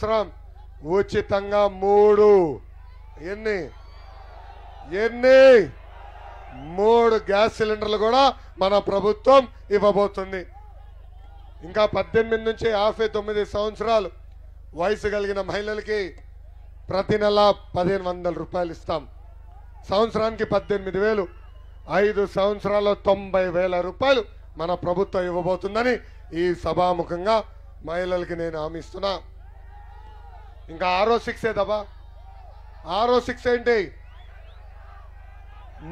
సంవత్సరం ఉచితంగా 3 ఎన్ని 3 గ్యాస్ సిలిండర్లు కూడా మన ప్రభుత్వం ఇవ్వబోతుంది. ఇంకా 18 నుంచి 59 సంవత్సరాలు వయసు కలిగిన మహిళలకి ప్రతి నెల 1500 రూపాయలు ఇస్తాం. సంవత్సరానికి 18,000, 5 సంవత్సరాల్లో 90,000 రూపాయలు మన ప్రభుత్వం ఇవ్వబోతుందని ఈ సభాముఖంగా మహిళలకి నేను హామీ ఇస్తున్నా. ఇంకా 6వ 6 ఏదబ్బా, 6వ 6 ఏంటి?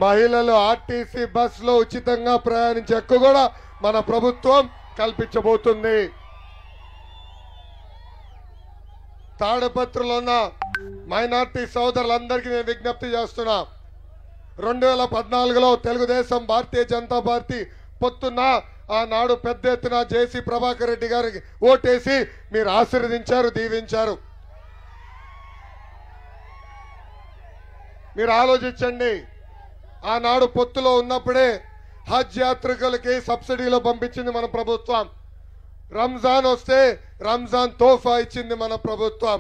మహిళలు ఆర్టీసీ బస్సులో ఉచితంగా ప్రయాణించే హక్కు కూడా మన ప్రభుత్వం కల్పించబోతుంది. తాడిపత్రిలో ఉన్న మైనార్టీ సోదరులందరికీ నేను విజ్ఞప్తి చేస్తున్నా. 2014లో తెలుగుదేశం భారతీయ జనతా పార్టీ పొత్తున్న ఆనాడు పెద్ద ఎత్తున జేసీ ప్రభాకర్ రెడ్డి గారికి ఓటేసి మీరు ఆశీర్వదించారు, దీవించారు. మీరు ఆలోచించండి. ఆనాడు పొత్తులో ఉన్నప్పుడే హజ్ యాత్రికులకి సబ్సిడీలో పంపించింది మన ప్రభుత్వం. రంజాన్ వస్తే రంజాన్ తోఫా ఇచ్చింది మన ప్రభుత్వం.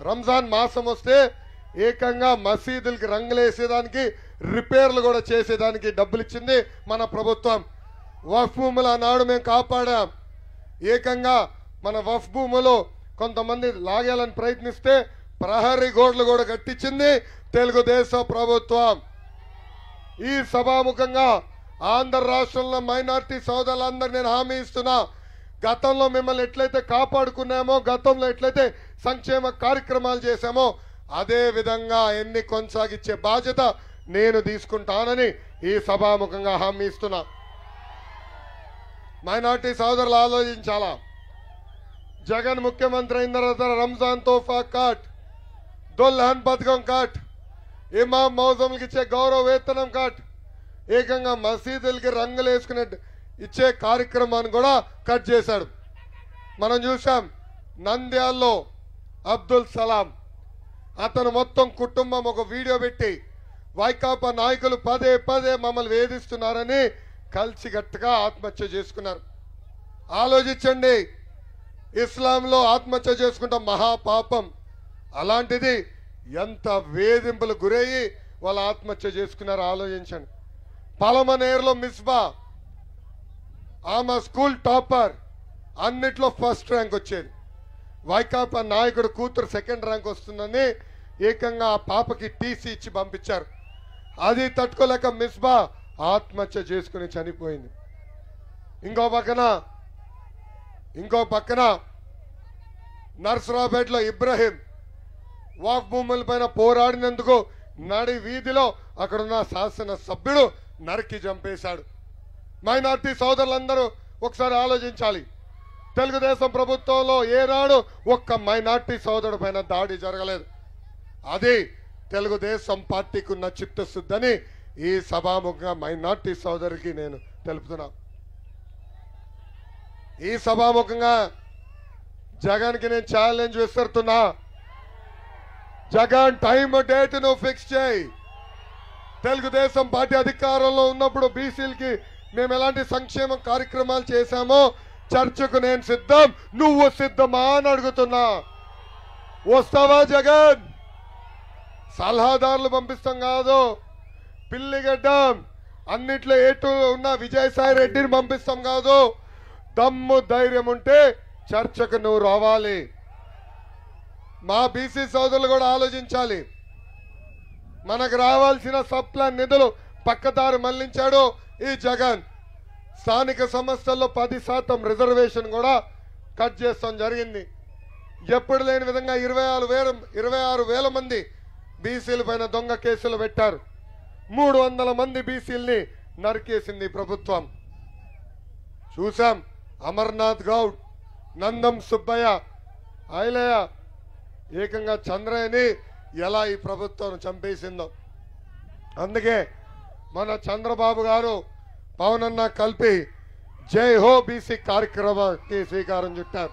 రంజాన్ మాసం వస్తే ఏకంగా మసీదులకి రంగులేసేదానికి, రిపేర్లు కూడా చేసేదానికి డబ్బులు ఇచ్చింది మన ప్రభుత్వం. వఫ్ భూములు ఆనాడు మేము కాపాడాం. ఏకంగా మన వఫ్ భూములు కొంతమంది లాగేయాలని ప్రయత్నిస్తే ప్రహరీ గోడలు కూడా కట్టించింది తెలుగుదేశం ప్రభుత్వం. ఈ సభాముఖంగా ఆంధ్ర రాష్ట్రంలో మైనార్టీ సోదరులందరూ నేను హామీ ఇస్తున్నా. గతంలో మిమ్మల్ని ఎట్లయితే కాపాడుకున్నామో, గతంలో ఎట్లయితే సంక్షేమ కార్యక్రమాలు చేశామో అదే విధంగా ఎన్ని కొనసాగించే బాధ్యత నేను తీసుకుంటానని ఈ సభాముఖంగా హామీ ఇస్తున్నా. మైనార్టీ సోదరులు ఆలోచించాలా. జగన్ ముఖ్యమంత్రి అయిన తర్వాత రంజాన్ తోఫా కట్, దుల్హన్ పథకం కట్, ఇమాం మౌజంకి ఇచ్చే గౌరవ వేతనం కట్, ఏకంగా మసీదులకి రంగులు వేసుకునే ఇచ్చే కార్యక్రమాన్ని కూడా కట్ చేశాడు. మనం చూసాం నంద్యాల్లో అబ్దుల్ సలాం అతను మొత్తం కుటుంబం ఒక వీడియో పెట్టి వైకాపా నాయకులు పదే పదే మమ్మల్ని వేధిస్తున్నారని కలిసిగట్టుగా ఆత్మహత్య చేసుకున్నారు. ఆలోచించండి. ఇస్లాంలో ఆత్మహత్య చేసుకుంటాం మహాపాపం. అలాంటిది ఎంత వేధింపులు గురయ్యి వాళ్ళు ఆత్మహత్య చేసుకున్నారో ఆలోచించండి. పలమనేరులో మిస్బా, ఆమె స్కూల్ టాపర్, అన్నిట్లో ఫస్ట్ ర్యాంక్ వచ్చేది. వైకాపా నాయకుడు కూతురు సెకండ్ ర్యాంక్ వస్తుందని ఏకంగా ఆ పాపకి టీసీ ఇచ్చి పంపించారు. అది తట్టుకోలేక మిస్బా ఆత్మహత్య చేసుకుని చనిపోయింది. ఇంకో పక్కన నర్సరావుపేటలో ఇబ్రహీం వాక్ భూముల పైన పోరాడినందుకు నడి వీధిలో అక్కడున్న శాసన సభ్యుడు నరికి చంపేశాడు. మైనార్టీ సోదరులందరూ ఒకసారి ఆలోచించాలి. తెలుగుదేశం ప్రభుత్వంలో ఏనాడు ఒక్క మైనార్టీ సోదరుడు పైన దాడి జరగలేదు. అది తెలుగుదేశం పార్టీకి ఉన్న చిత్తశుద్ధిని ఈ సభాముఖంగా మైనార్టీ సోదరికి నేను తెలుపుతున్నా. ఈ సభాముఖంగా జగన్కి నేను ఛాలెంజ్ విసురుతున్నా. జగన్ టైం డేట్ ను ఫిక్స్ చేయి. తెలుగుదేశం పార్టీ అధికారంలో ఉన్నప్పుడు బీసీలకి మేము ఎలాంటి సంక్షేమ కార్యక్రమాలు చేశామో చర్చకు నేను సిద్ధం, నువ్వు సిద్ధమా అని అడుగుతున్నా. వస్తావా జగన్? సలహాదారులు పంపిస్తాం కాదు, పిల్లిగడ్డం అన్నిట్లో ఏటు ఉన్న విజయసాయి రెడ్డిని పంపిస్తాం కాదు. దమ్ము ధైర్యం ఉంటే చర్చకు నువ్వు రావాలి. మా బీసీ సోదరులు కూడా ఆలోచించాలి. మనకు రావాల్సిన సప్లాన్ నిధులు పక్కదారి మళ్లించాడు ఈ జగన్. స్థానిక సంస్థల్లో 10% రిజర్వేషన్ కూడా కట్ చేస్తాం జరిగింది. ఎప్పుడు లేని విధంగా 26,000 మంది బీసీల పైన దొంగ కేసులు పెట్టారు. 300 మంది బీసీల్ని నరికేసింది ప్రభుత్వం. చూసాం అమర్నాథ్ గౌడ్, నందం సుబ్బయ్య, ఐలయ్య, ఏకంగా చంద్రయ్యని ఎలా ఈ ప్రభుత్వం చంపేసిందో. అందుకే మన చంద్రబాబు గారు పవన్ అన్న కలిపి జై హో బీసీ కార్యక్రమానికి శ్రీకారం చుట్టారు.